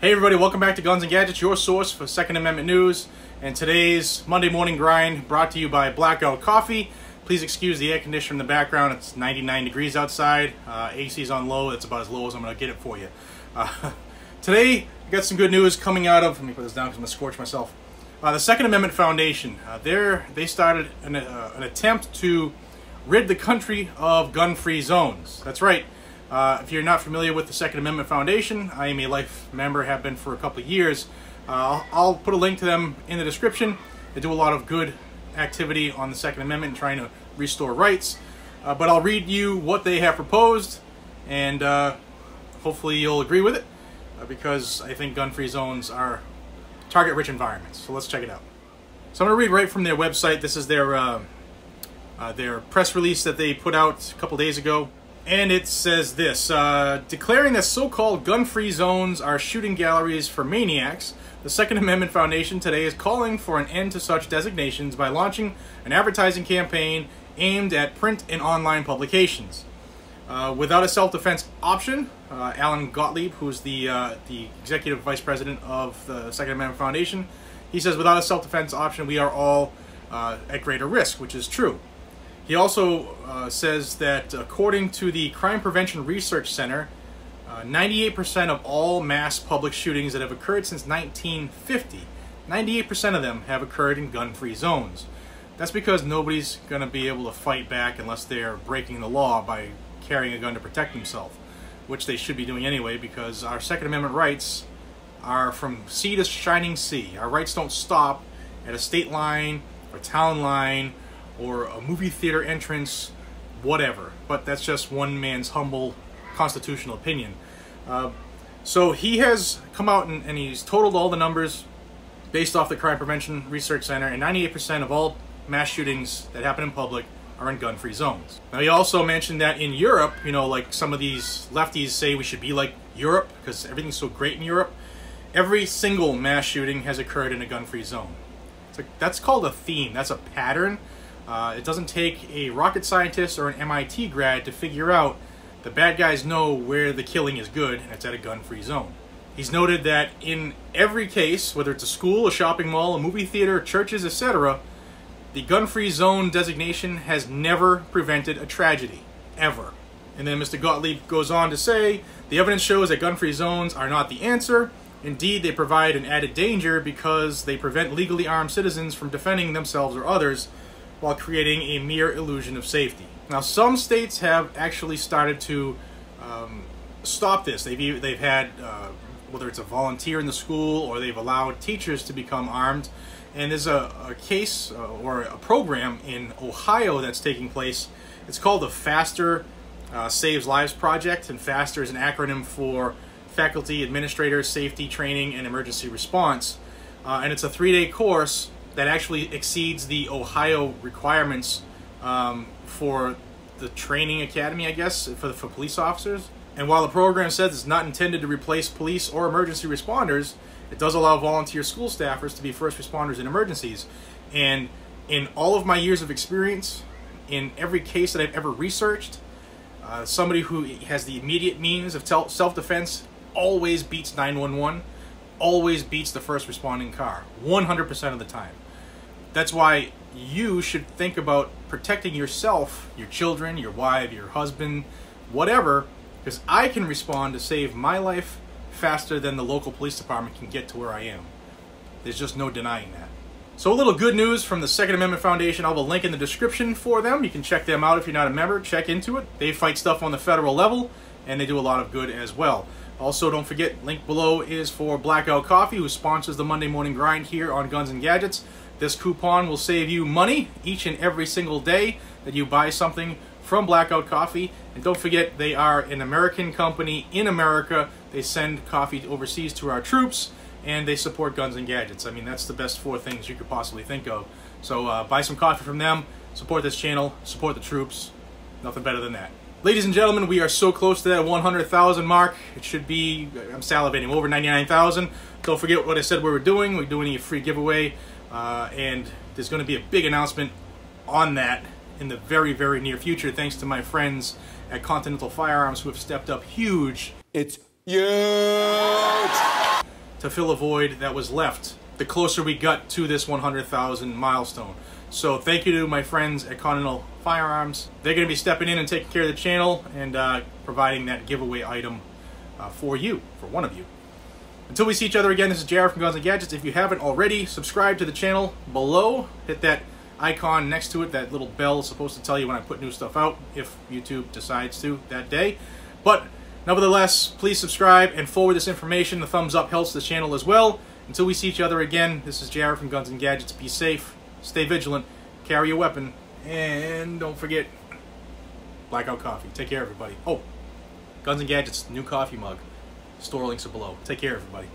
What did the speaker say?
Hey everybody, welcome back to Guns and Gadgets, your source for Second Amendment news. And today's Monday morning grind brought to you by Blackout Coffee. Please excuse the air conditioner in the background. It's 99 degrees outside. AC's on low. It's about as low as I'm going to get it for you. Today, we got some good news coming out of, let me put this down because I'm going to scorch myself. The Second Amendment Foundation. They started an attempt to rid the country of gun-free zones. That's right. If you're not familiar with the Second Amendment Foundation, I am a life member, have been for a couple of years. I'll put a link to them in the description. They do a lot of good activity on the Second Amendment and trying to restore rights. But I'll read you what they have proposed, and hopefully you'll agree with it, because I think gun-free zones are target-rich environments. So let's check it out. So I'm going to read right from their website. This is their press release that they put out a couple days ago. And it says this, declaring that so-called gun-free zones are shooting galleries for maniacs, the Second Amendment Foundation today is calling for an end to such designations by launching an advertising campaign aimed at print and online publications. Without a self-defense option, Alan Gottlieb, who's the executive vice president of the Second Amendment Foundation, he says, without a self-defense option, we are all at greater risk, which is true. He also says that according to the Crime Prevention Research Center, 98% of all mass public shootings that have occurred since 1950, 98% of them have occurred in gun-free zones. That's because nobody's going to be able to fight back unless they're breaking the law by carrying a gun to protect themselves, which they should be doing anyway, because our Second Amendment rights are from sea to shining sea. Our rights don't stop at a state line or town line or a movie theater entrance, whatever. But that's just one man's humble constitutional opinion. So he has come out and he's totaled all the numbers based off the Crime Prevention Research Center, and 98% of all mass shootings that happen in public are in gun-free zones. Now he also mentioned that in Europe, you know, like some of these lefties say we should be like Europe because everything's so great in Europe, every single mass shooting has occurred in a gun-free zone. So that's called a theme, that's a pattern. It doesn't take a rocket scientist or an MIT grad to figure out the bad guys know where the killing is good, and it's at a gun-free zone. He's noted that in every case, whether it's a school, a shopping mall, a movie theater, churches, etc., the gun-free zone designation has never prevented a tragedy, ever. And then Mr. Gottlieb goes on to say, the evidence shows that gun-free zones are not the answer. Indeed, they provide an added danger because they prevent legally armed citizens from defending themselves or others, while creating a mere illusion of safety. Now, some states have actually started to stop this. They've had, whether it's a volunteer in the school or they've allowed teachers to become armed. And there's a case or a program in Ohio that's taking place. It's called the Faster Saves Lives Project, and FASTER is an acronym for Faculty, Administrators, Safety, Training, and Emergency Response. And it's a 3-day course that actually exceeds the Ohio requirements for the training academy, I guess, for police officers. And while the program says it's not intended to replace police or emergency responders, it does allow volunteer school staffers to be first responders in emergencies. And in all of my years of experience, in every case that I've ever researched, somebody who has the immediate means of self-defense always beats 911, always beats the first responding car, 100% of the time. That's why you should think about protecting yourself, your children, your wife, your husband, whatever, because I can respond to save my life faster than the local police department can get to where I am. There's just no denying that. So a little good news from the Second Amendment Foundation. I'll have a link in the description for them. You can check them out if you're not a member. Check into it. They fight stuff on the federal level, and they do a lot of good as well. Also, don't forget, link below is for Blackout Coffee, who sponsors the Monday Morning Grind here on Guns and Gadgets. This coupon will save you money each and every single day that you buy something from Blackout Coffee. And don't forget, they are an American company in America. They send coffee overseas to our troops, and they support Guns and Gadgets. I mean, that's the best 4 things you could possibly think of. So buy some coffee from them, support this channel, support the troops. Nothing better than that. Ladies and gentlemen, we are so close to that 100,000 mark. It should be, I'm salivating, over 99,000. Don't forget what I said we were doing. We're doing a free giveaway, and there's going to be a big announcement on that in the very, very near future, thanks to my friends at Continental Firearms who have stepped up huge. It's huge! to fill a void that was left the closer we got to this 100,000 milestone. So thank you to my friends at Continental Firearms. They're going to be stepping in and taking care of the channel and providing that giveaway item for you, for one of you. Until we see each other again, this is JR from Guns and Gadgets. If you haven't already, subscribe to the channel below. Hit that icon next to it. That little bell is supposed to tell you when I put new stuff out, if YouTube decides to that day. But nevertheless, please subscribe and forward this information. The thumbs up helps the channel as well. Until we see each other again, this is JR from Guns and Gadgets. Be safe, stay vigilant, carry a weapon, and don't forget Blackout Coffee. Take care, everybody. Oh, Guns and Gadgets, new coffee mug. Store links are below. Take care, everybody.